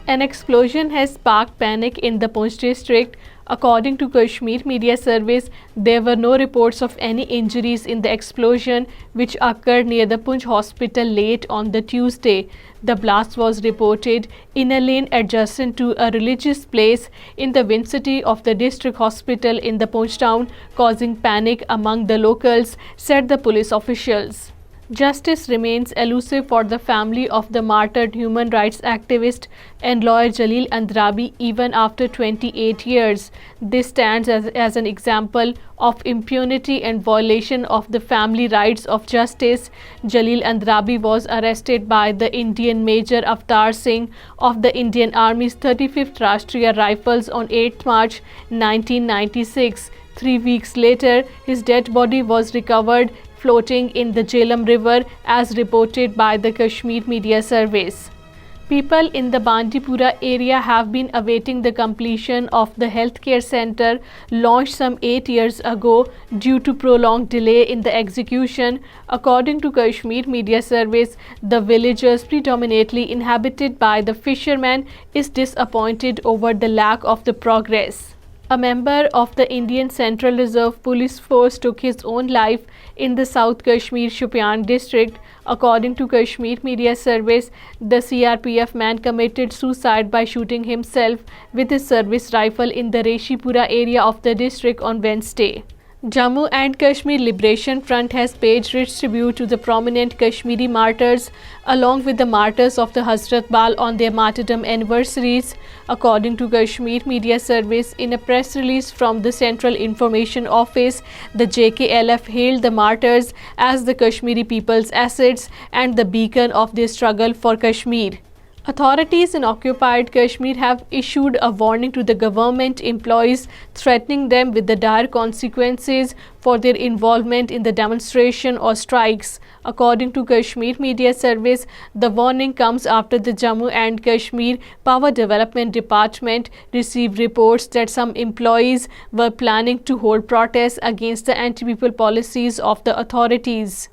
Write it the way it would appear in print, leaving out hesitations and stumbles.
An explosion has sparked panic in the Poonch district. According to Kashmir Media Service, there were no reports of any injuries in the explosion, which occurred near the Poonch hospital late on the Tuesday. The blast was reported in a lane adjacent to a religious place in the vicinity of the district hospital in the Poonch town, causing panic among the locals, said the police officials. Justice remains elusive for the family of the martyred human rights activist and lawyer Jalil Andrabi even after 28 years. This stands as an example of impunity and violation of the family rights of justice. Jalil Andrabi was arrested by the Indian Major Avtar Singh of the Indian Army's 35th Rashtriya Rifles on 8 March 1996. 3 weeks later, his dead body was recovered floating in the Jhelum River, as reported by the Kashmir Media Service. People in the Bandipora area have been awaiting the completion of the healthcare center launched some 8 years ago due to prolonged delay in the execution. According to Kashmir Media Service, the villagers predominantly inhabited by the fishermen is disappointed over the lack of the progress. A member of the Indian Central Reserve Police Force took his own life in the South Kashmir Shopian district. According to Kashmir Media Service, the CRPF man committed suicide by shooting himself with his service rifle in the Reshipura area of the district on Wednesday. Jammu and Kashmir Liberation Front has paid rich tribute to the prominent Kashmiri martyrs along with the martyrs of the Hazrat Bal on their martyrdom anniversaries. According to Kashmir Media Service, in a press release from the Central Information Office, the JKLF hailed the martyrs as the Kashmiri people's assets and the beacon of their struggle for Kashmir. Authorities in occupied Kashmir have issued a warning to the government employees, threatening them with the dire consequences for their involvement in the demonstration or strikes. According to Kashmir Media Service, the warning comes after the Jammu and Kashmir Power Development Department received reports that some employees were planning to hold protests against the anti-people policies of the authorities.